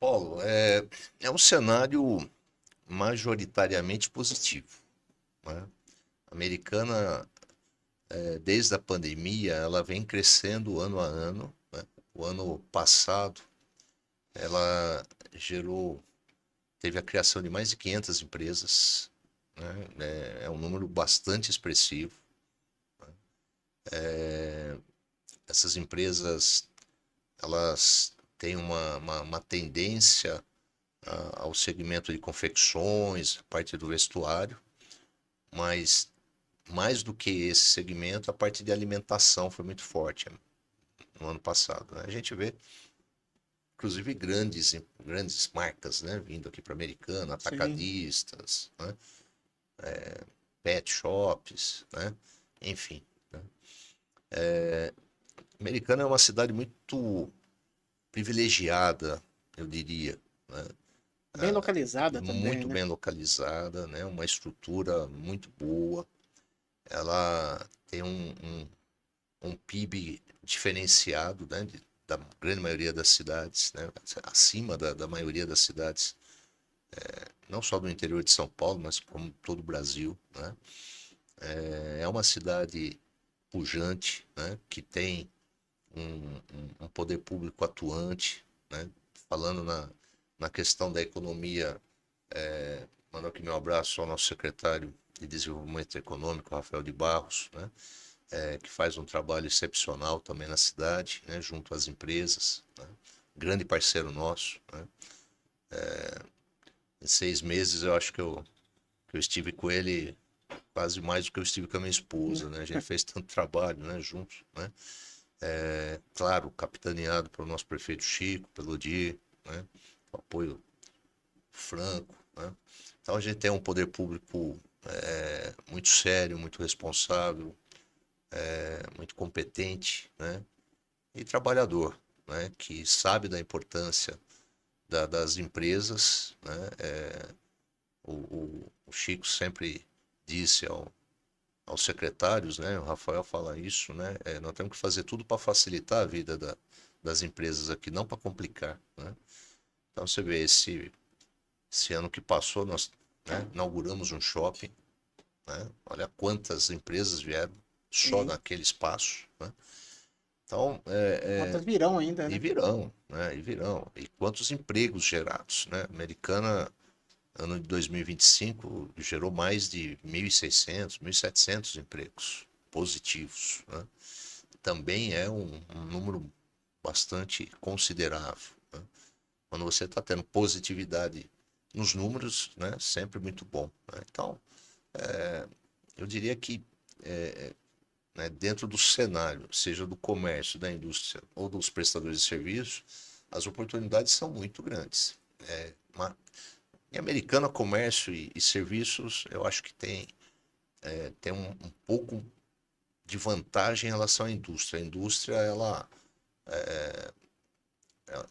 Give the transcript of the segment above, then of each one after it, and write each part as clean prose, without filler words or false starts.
Paulo, é um cenário majoritariamente positivo, né? A Americana, desde a pandemia, ela vem crescendo ano a ano, né? O ano passado, ela gerou, teve a criação de mais de 500 empresas, né? É um número bastante expressivo. Essas empresas, elas têm uma tendência ao segmento de confecções, a parte do vestuário, mas mais do que esse segmento, a parte de alimentação foi muito forte no ano passado, né? A gente vê, inclusive, grandes marcas, né, vindo aqui para Americana, Sim. atacadistas, né, pet shops, né, enfim. Né? Americana é uma cidade muito privilegiada, eu diria, né? Bem localizada também, Muito né? bem localizada, né? Uma estrutura muito boa. Ela tem um PIB diferenciado, né? Da grande maioria das cidades, né? Acima da maioria das cidades, não só do interior de São Paulo, mas como todo o Brasil, né? É uma cidade pujante, né? Que tem um poder público atuante, né? Falando na questão da economia, mando aqui meu abraço ao nosso secretário de Desenvolvimento Econômico, Rafael de Barros, né? Que faz um trabalho excepcional também na cidade, né? Junto às empresas, né? Grande parceiro nosso, né? Em 6 meses eu acho que eu estive com ele quase mais do que eu estive com a minha esposa, né? A gente fez tanto trabalho, né? Juntos, né? Claro, capitaneado pelo nosso prefeito Chico, pelo Di, né? O apoio franco, né? Então a gente tem um poder público muito sério, muito responsável, muito competente, né? E trabalhador, né? Que sabe da importância das empresas, né? O Chico sempre disse aos secretários, né? O Rafael fala isso, né? Nós temos que fazer tudo para facilitar a vida das empresas aqui, não para complicar, né? Então você vê, esse ano que passou, nós, né, inauguramos um shopping, né? Olha quantas empresas vieram só Sim. naquele espaço, né? Então, Quantas virão ainda, e né? virão, né? E virão. E quantos empregos gerados, né? Americana, ano de 2025, gerou mais de 1.600, 1.700 empregos positivos, né? Também é um número bastante considerável, né? Quando você está tendo positividade nos números, né? Sempre muito bom, né? Então, eu diria que né, dentro do cenário, seja do comércio, da indústria ou dos prestadores de serviços, as oportunidades são muito grandes. Em Americana, comércio e serviços, eu acho que tem um pouco de vantagem em relação à indústria. A indústria,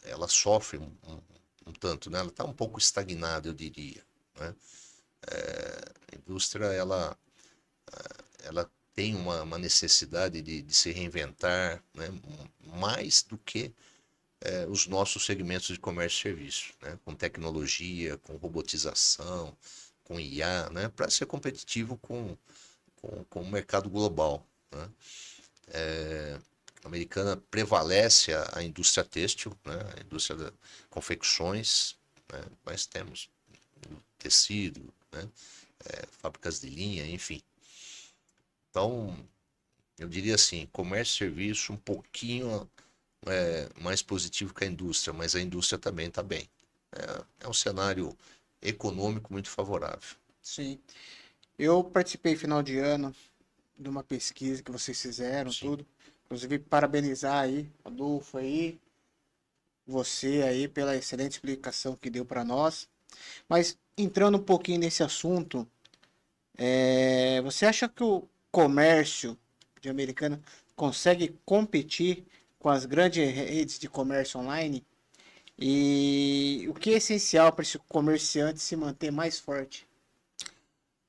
ela sofre um tanto, né? Ela está um pouco estagnada, eu diria, né? A indústria, ela tem uma necessidade de se reinventar, né? Mais do que os nossos segmentos de comércio e serviço, né? Com tecnologia, com robotização, com IA, né? Para ser competitivo com o mercado global, né? A Americana prevalece a indústria têxtil, né? A indústria das confecções, né? Mas temos tecido, né? Fábricas de linha, enfim. Então, eu diria assim, comércio e serviço um pouquinho mais positivo que a indústria, mas a indústria também está bem. É um cenário econômico muito favorável. Sim. Eu participei final de ano de uma pesquisa que vocês fizeram, Sim. tudo. Inclusive, parabenizar aí, Adolfo aí, você aí, pela excelente explicação que deu para nós. Mas entrando um pouquinho nesse assunto, você acha que o comércio de Americana consegue competir com as grandes redes de comércio online? E o que é essencial para esse comerciante se manter mais forte?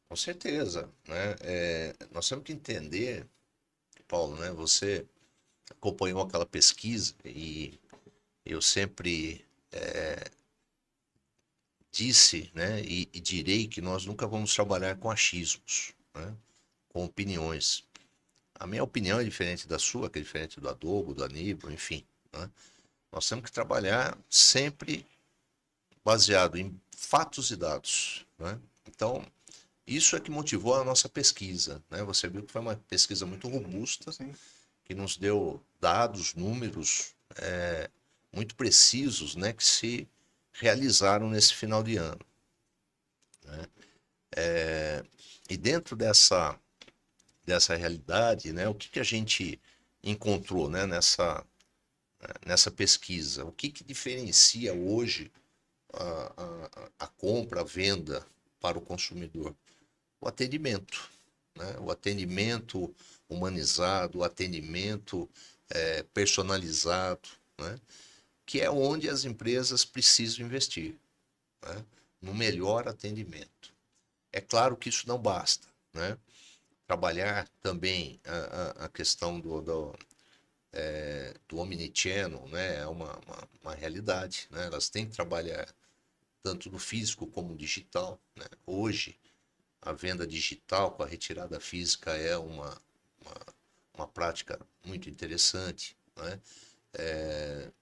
Com certeza, né? Nós temos que entender, Paulo, né? Você acompanhou aquela pesquisa e eu sempre disse, né, e direi que nós nunca vamos trabalhar com achismos, né, com opiniões. A minha opinião é diferente da sua, que é diferente do Adobo, do Aníbal, enfim, né? Nós temos que trabalhar sempre baseado em fatos e dados, né? Então, isso é que motivou a nossa pesquisa, né? Você viu que foi uma pesquisa muito robusta, Sim. que nos deu dados, números muito precisos, né, que se realizaram nesse final de ano. E dentro dessa realidade, né, o que, que a gente encontrou, né, nessa pesquisa? O que, que diferencia hoje a compra, a venda para o consumidor? O atendimento, né? O atendimento humanizado, o atendimento personalizado, né? Que é onde as empresas precisam investir, né? No melhor atendimento. É claro que isso não basta, né? Trabalhar também a questão do omnichannel, né? É uma realidade, né? Elas têm que trabalhar tanto no físico como no digital, né? Hoje, a venda digital com a retirada física é uma, uma prática muito interessante, né?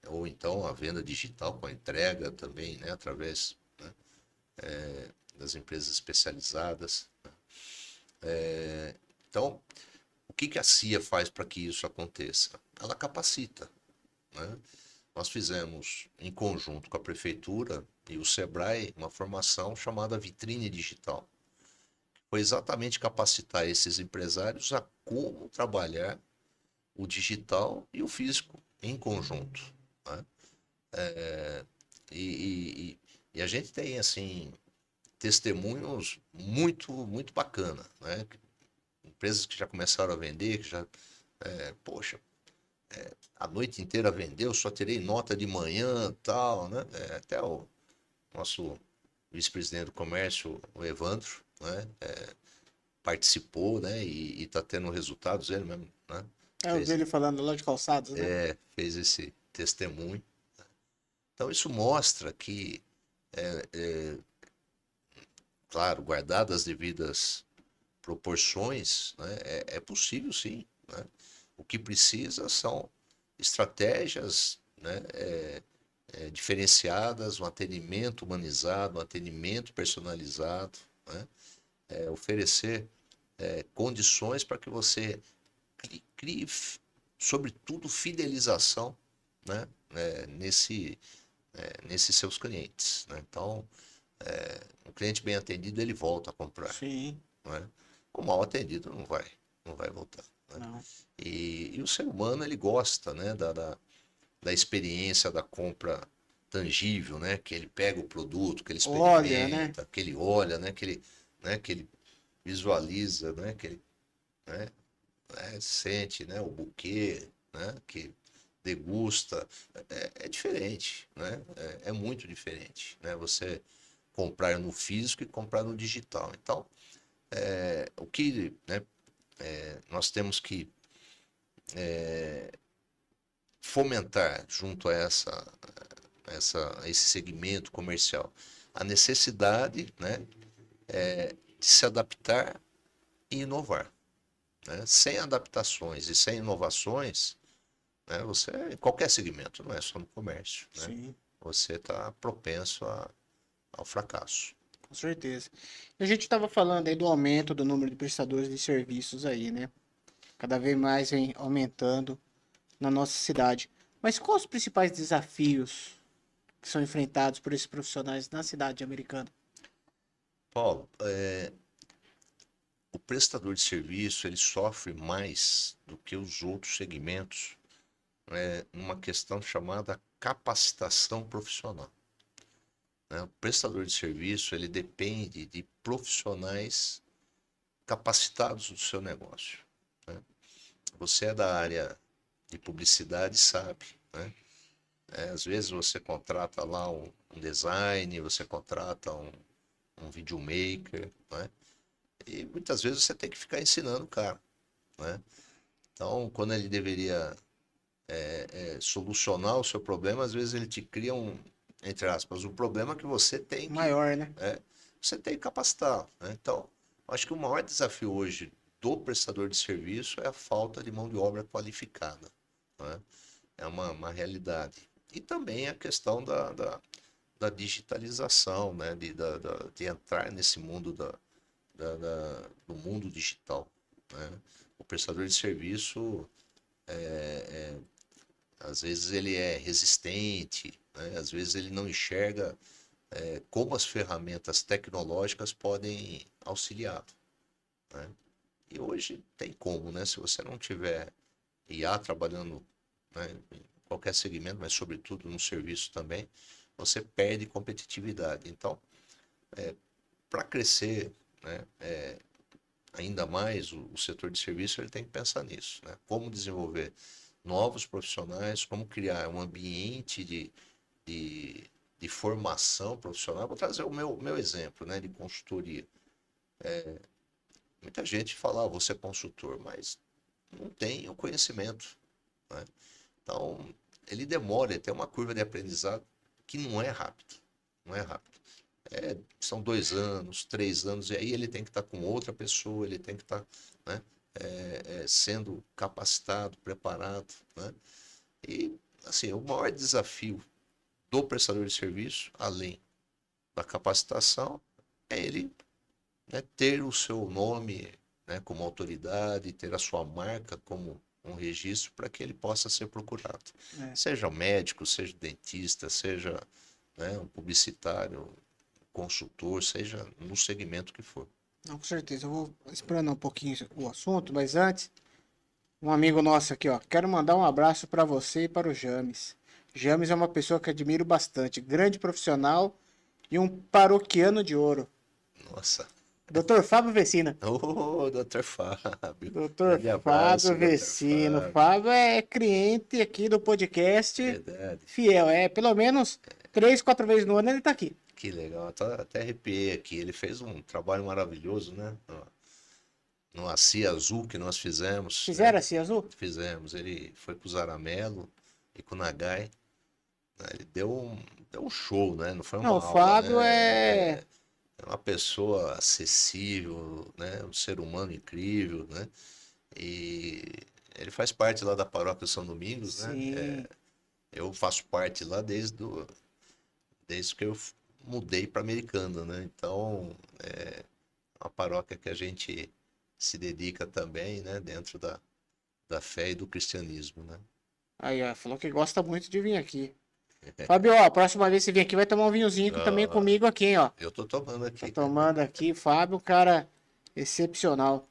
Ou então a venda digital com a entrega também, né? Através, né, das empresas especializadas. Então, o que, que a CIA faz para que isso aconteça? Ela capacita, né? Nós fizemos, em conjunto com a Prefeitura e o SEBRAE, uma formação chamada Vitrine Digital. Foi exatamente capacitar esses empresários a como trabalhar o digital e o físico em conjunto, né? E, e a gente tem, assim, testemunhos muito bacana, né? Empresas que já começaram a vender, que já, poxa, a noite inteira vendeu, só tirei nota de manhã, tal, né? Até o nosso vice-presidente do comércio, o Evandro, né? Participou, né? E está tendo resultados, ele mesmo, né? Eu vi Fez, ele falando lá de calçados, né? fez esse testemunho. Então isso mostra que, claro, guardadas as devidas proporções, né? É possível sim, né? O que precisa são estratégias, né? Diferenciadas, um atendimento humanizado, um atendimento personalizado, né? Oferecer condições para que você crie, sobretudo, fidelização, né? Nesses seus clientes, né? Então, um cliente bem atendido, ele volta a comprar, Sim, né? O mal atendido não vai voltar, né? não. E o ser humano, ele gosta, né, da experiência da compra tangível, né? Que ele pega o produto, que ele Olha, né? experimenta, que ele olha, né, que ele visualiza, né? Que ele, né, sente, né, o buquê, né? Que degusta. É diferente, né? É muito diferente, né? Você comprar no físico e comprar no digital. Então, o que, né, nós temos que fomentar junto a esse segmento comercial a necessidade, né, de se adaptar e inovar, né? Sem adaptações e sem inovações, né, você, em qualquer segmento, não é só no comércio, né, Sim, você está propenso ao fracasso. com certeza. A gente estava falando aí do aumento do número de prestadores de serviços aí, né? Cada vez mais vem aumentando na nossa cidade. Mas quais os principais desafios que são enfrentados por esses profissionais na cidade americana? Paulo, o prestador de serviço ele sofre mais do que os outros segmentos, numa questão chamada capacitação profissional, né? O prestador de serviço ele depende de profissionais capacitados no seu negócio, né? Você é da área de publicidade, sabe, né? Às vezes você contrata lá um design, você contrata um videomaker, né? E muitas vezes você tem que ficar ensinando o cara, né? Então, quando ele deveria solucionar o seu problema, às vezes ele te cria entre aspas. O problema é que Maior, né? você tem que capacitar, né? Então, acho que o maior desafio hoje do prestador de serviço é a falta de mão de obra qualificada, né? É uma realidade. E também a questão da digitalização, né? De entrar nesse mundo do mundo digital, né? O prestador de serviço, às vezes ele é resistente, né? Às vezes ele não enxerga como as ferramentas tecnológicas podem auxiliar, né? E hoje tem como, né? Se você não tiver IA trabalhando, né, em qualquer segmento, mas sobretudo no serviço também, você perde competitividade. Então, para crescer, né, ainda mais o setor de serviço, ele tem que pensar nisso, né? Como desenvolver novos profissionais, como criar um ambiente de, de formação profissional. Vou trazer o meu exemplo, né, de consultoria. Muita gente fala, vou ser consultor, mas não tem o conhecimento, né? Então, ele demora, ele tem uma curva de aprendizado que não é rápido, não é rápido. São 2 anos, 3 anos, e aí ele tem que estar com outra pessoa, ele tem que estar, né, sendo capacitado, preparado, né? E, assim, o maior desafio do prestador de serviço, além da capacitação, é ele, né, ter o seu nome, né, como autoridade, ter a sua marca como um registro para que ele possa ser procurado. É. Seja médico, seja dentista, seja, né, um publicitário, consultor, seja no segmento que for. Não, com certeza. Eu vou explanar um pouquinho o assunto, mas antes, um amigo nosso aqui, ó. Quero mandar um abraço para você e para o James. James é uma pessoa que admiro bastante, grande profissional e um paroquiano de ouro. Nossa. Dr. Fábio Vecina. Ô, Dr. Fábio. Dr. Grande abraço, Fábio Dr. Vecino. Fábio. Fábio é cliente aqui do podcast Verdade. fiel. É, pelo menos 3, 4 vezes no ano ele tá aqui. Que legal. Até arrepiei aqui. Ele fez um trabalho maravilhoso, né? No ACI Azul que nós fizemos, Fizeram né? assim, azul? Fizemos. Ele foi com o Zaramelo e com o Nagai, né? Ele deu um show, né? Não foi Não, uma o aula, Fábio né? é. É uma pessoa acessível, né? Um ser humano incrível, né? E ele faz parte lá da paróquia São Domingos, né? Sim. Eu faço parte lá desde que eu mudei para Americana, né? Então, é uma paróquia que a gente se dedica também, né? Dentro da fé e do cristianismo, né? Aí, ó, falou que gosta muito de vir aqui. Fábio, ó, a próxima vez que você vir aqui vai tomar um vinhozinho também Ah, comigo aqui, hein, ó. eu tô tomando Tá aqui. tomando aqui, Fábio, um cara excepcional.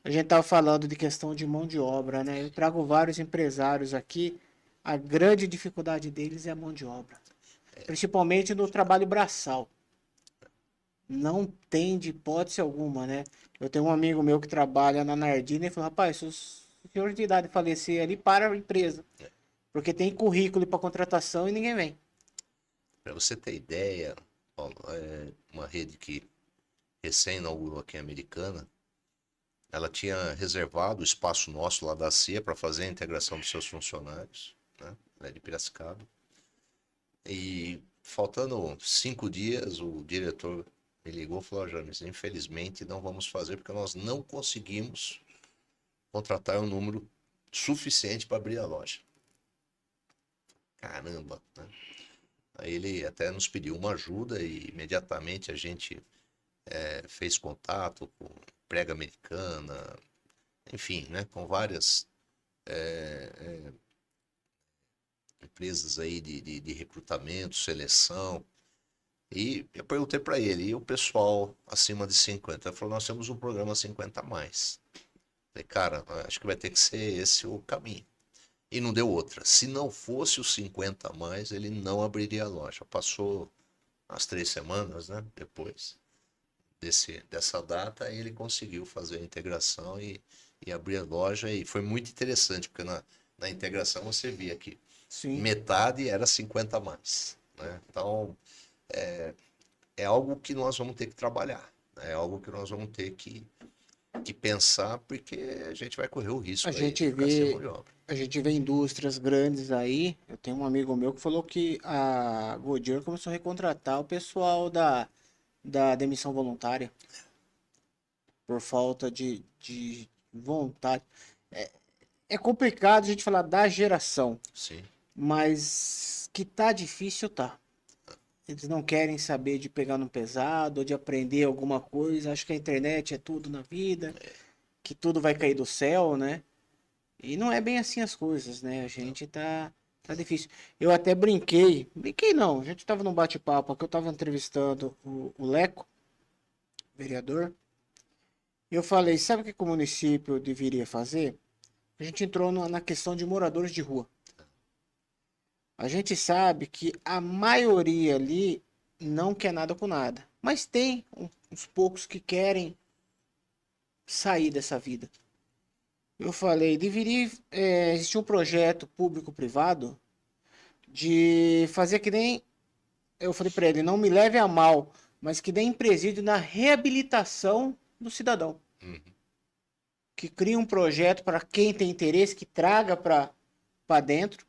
A gente tava falando de questão de mão de obra, né? Eu trago vários empresários aqui. A grande dificuldade deles é a mão de obra. Principalmente no trabalho braçal. Não tem de hipótese alguma, né? Eu tenho um amigo meu que trabalha na Nardina e falou, rapaz, se o senhor de idade falecer ali, para a empresa. Porque tem currículo para contratação e ninguém vem. Para você ter ideia, Paulo, uma rede que recém inaugurou aqui em Americana, ela tinha reservado o espaço nosso lá da CIA para fazer a integração dos seus funcionários, né? Ela é de Piracicaba. E faltando 5 dias, o diretor me ligou e falou: "Ó, James, infelizmente não vamos fazer porque nós não conseguimos contratar um número suficiente para abrir a loja." Caramba, né? Aí ele até nos pediu uma ajuda e imediatamente a gente fez contato com Prega Americana, enfim, né, com várias empresas aí de recrutamento, seleção. E eu perguntei para ele, e o pessoal acima de 50? Ele falou, nós temos um programa 50 a mais. Falei, cara, acho que vai ter que ser esse o caminho. E não deu outra. Se não fosse os 50 a mais, ele não abriria a loja. Passou as 3 semanas, né, depois dessa data, ele conseguiu fazer a integração e abrir a loja. E foi muito interessante, porque na integração você via que Sim. metade era 50 a mais, né? Então, é algo que nós vamos ter que trabalhar, né? É algo que nós vamos ter que que pensar, porque a gente vai correr o A risco aí de gente ficar sem mão vê, de obra. a gente vê indústrias grandes aí. Eu tenho um amigo meu que falou que a Goodyear começou a recontratar o pessoal da demissão voluntária por falta de vontade. É complicado a gente falar da geração, Sim, mas que tá difícil, tá. Eles não querem saber de pegar no pesado ou de aprender alguma coisa. Acho que a internet é tudo na vida, que tudo vai cair do céu, né? E não é bem assim as coisas, né? A não, gente tá difícil. Eu até brinquei não, a gente tava num bate-papo, aqui eu tava entrevistando o Leco, vereador, e eu falei, sabe o que que o município deveria fazer? A gente entrou na questão de moradores de rua. A gente sabe que a maioria ali não quer nada com nada, mas tem uns poucos que querem sair dessa vida. Eu falei, deveria existir um projeto público-privado de fazer que nem. Eu falei para ele, não me leve a mal, mas que nem presídio na reabilitação do cidadão. uhum, Que crie um projeto para quem tem interesse, que traga para dentro,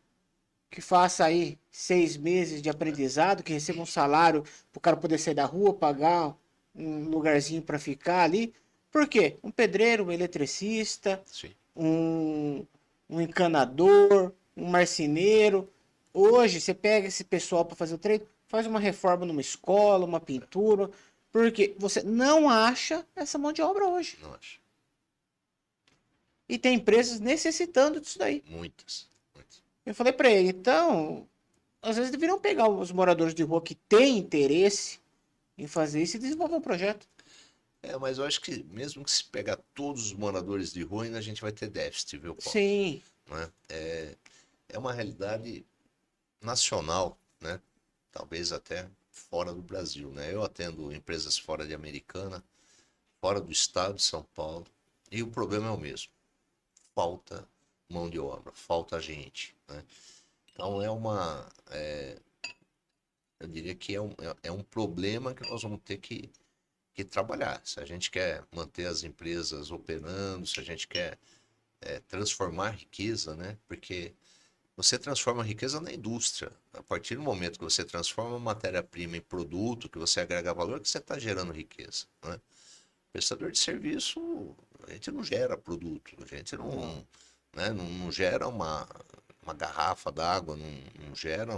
que faça aí 6 meses de aprendizado, que receba um salário para o cara poder sair da rua, pagar um lugarzinho para ficar ali. Por quê? Um pedreiro, um eletricista, sim. um, um encanador, um marceneiro. Hoje você pega esse pessoal para fazer o treino, faz uma reforma numa escola, uma pintura, porque você não acha essa mão de obra hoje. Não acho. E tem empresas necessitando disso daí. Muitas, muitas. Eu falei para ele, então, às vezes deveriam pegar os moradores de rua que têm interesse em fazer isso e desenvolver um projeto. Mas eu acho que mesmo que se pegar todos os moradores de rua, ainda a gente vai ter déficit, viu, Paulo? Sim, Não é? É uma realidade nacional, né? Talvez até fora do Brasil, né? Eu atendo empresas fora de Americana, fora do estado de São Paulo, e o problema é o mesmo. Falta mão de obra, falta gente, né? Então eu diria que é um problema que nós vamos ter que trabalhar. Se a gente quer manter as empresas operando, se a gente quer transformar riqueza, né? Porque você transforma a riqueza na indústria. A partir do momento que você transforma a matéria-prima em produto, que você agrega valor, que você está gerando riqueza, né? Prestador de serviço, a gente não gera produto, a gente não, né, não gera uma garrafa d'água, não gera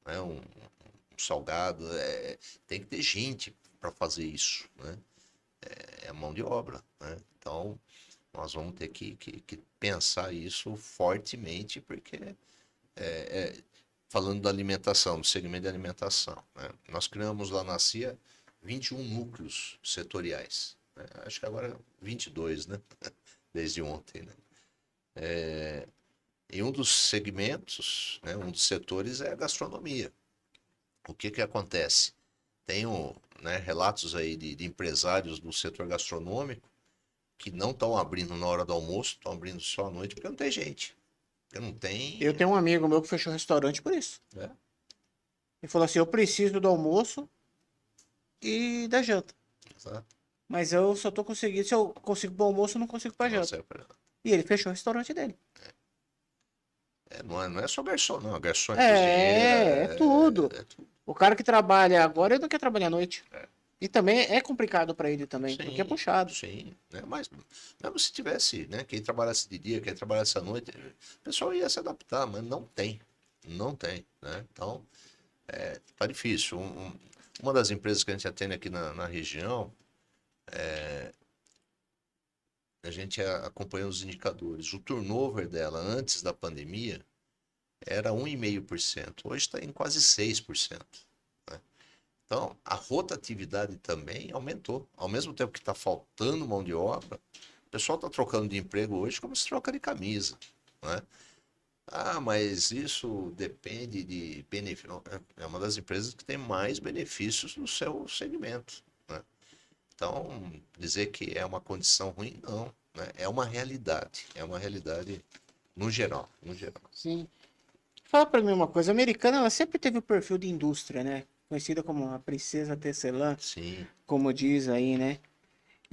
né, um salgado. Tem que ter gente para fazer isso, né? É a mão de obra, né? Então, nós vamos ter que pensar isso fortemente, porque falando da alimentação, do segmento de alimentação, né? Nós criamos lá na CIA 21 núcleos setoriais, né? Acho que agora 22, né? Desde ontem, né? E um dos segmentos, né, um dos setores é a gastronomia. O que que acontece? Tenho, né, relatos aí de empresários do setor gastronômico que não estão abrindo na hora do almoço, estão abrindo só à noite porque não tem gente. Porque não tem. eu tenho um amigo meu que fechou um restaurante por isso. Né? Ele falou assim, eu preciso do almoço e da janta. Exato. Mas eu só tô conseguindo, se eu consigo pro almoço, eu não consigo pra Não janta. serve pra... E ele fechou o restaurante dele. não é só garçom, não. Garçom é cozinheira, É tudo. é tudo. O cara que trabalha agora, ele não quer trabalhar à noite. E também é complicado pra ele também, porque é Sim, puxado. sim. Né? Mas mesmo se tivesse, né? Quem trabalhasse de dia, quem trabalhasse à noite, o pessoal ia se adaptar, mas não tem. Não tem, né? Então, tá difícil. Uma das empresas que a gente atende aqui na região, a gente acompanha os indicadores. O turnover dela antes da pandemia era 1,5%. Hoje está em quase 6%. Né? Então, a rotatividade também aumentou. Ao mesmo tempo que está faltando mão de obra, o pessoal está trocando de emprego hoje como se troca de camisa. Né? Ah, mas isso depende de benefício. É uma das empresas que tem mais benefícios no seu segmento. Né? Então, dizer que é uma condição ruim, não. Né? É uma realidade. É uma realidade no geral. No geral. Sim. Fala pra mim uma coisa, a americana, ela sempre teve o perfil de indústria, né? Conhecida como a princesa tecelã, Sim, como diz aí, né?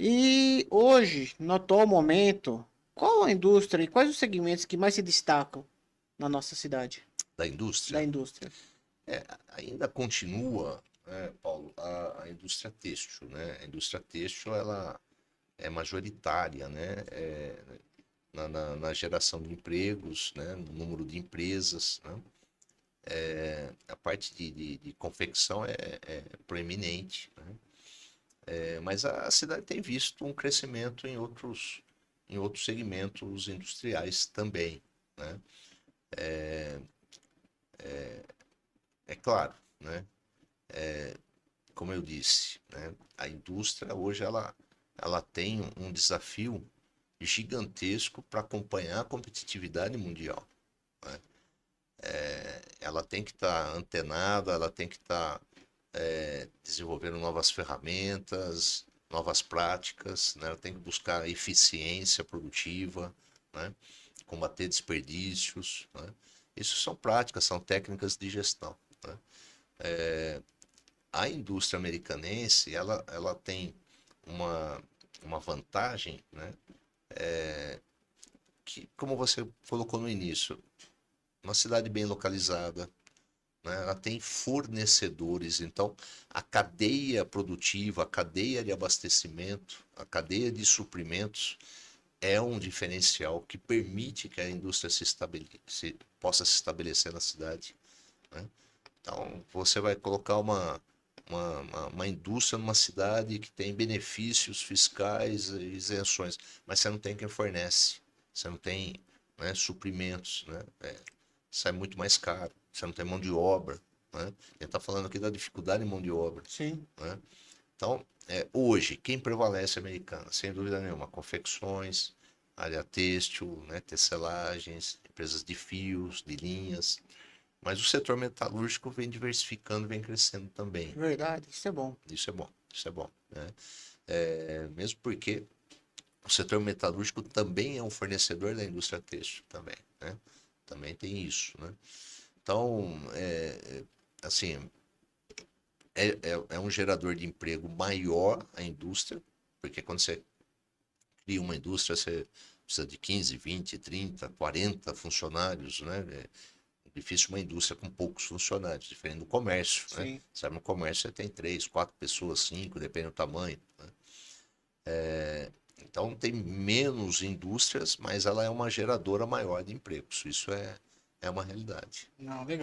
E hoje, no atual momento, qual a indústria e quais os segmentos que mais se destacam na nossa cidade, Da da indústria. indústria? Ainda continua, né, Paulo, a indústria têxtil, né? A indústria têxtil, ela é majoritária, né? Na geração de empregos, né? No número de empresas, né? A parte de confecção é proeminente, né? Mas a cidade tem visto um crescimento em outros segmentos industriais também, né? É claro, né? Como eu disse, né? A indústria hoje ela tem um desafio gigantesco para acompanhar a competitividade mundial, né? Ela tem que estar antenada, ela tem que estar desenvolvendo novas ferramentas, novas práticas, né? Ela tem que buscar eficiência produtiva, né? Combater desperdícios, né? Isso são práticas, são técnicas de gestão, né? A indústria americanense, ela tem uma, uma vantagem, né? Que, como você colocou no início, uma cidade bem localizada, né? Ela tem fornecedores, então a cadeia produtiva, a cadeia de abastecimento, a cadeia de suprimentos é um diferencial que permite que a indústria possa se estabelecer na cidade, né? Então você vai colocar uma indústria numa cidade que tem benefícios fiscais e isenções, mas você não tem quem fornece, você não tem, né, suprimentos, né? Sai muito mais caro, você não tem mão de obra, né? A gente está falando aqui da dificuldade de mão de obra, Sim, né? Então, hoje, quem prevalece é americana, sem dúvida nenhuma, confecções, área têxtil, né, tecelagens, empresas de fios, de linhas, mas o setor metalúrgico vem diversificando, vem crescendo também. verdade, isso é bom. Isso é bom, né? Mesmo porque o setor metalúrgico também é um fornecedor da indústria têxtil também, né? Também tem isso, né? Então, assim, é um gerador de emprego maior a indústria, porque quando você cria uma indústria, você precisa de 15, 20, 30, 40 funcionários, né? É difícil uma indústria com poucos funcionários, diferente do comércio, né? Sim. Sabe, no comércio você tem 3, 4 pessoas, 5, depende do tamanho, né? Então tem menos indústrias, mas ela é uma geradora maior de empregos. Isso é uma realidade. Não, legal.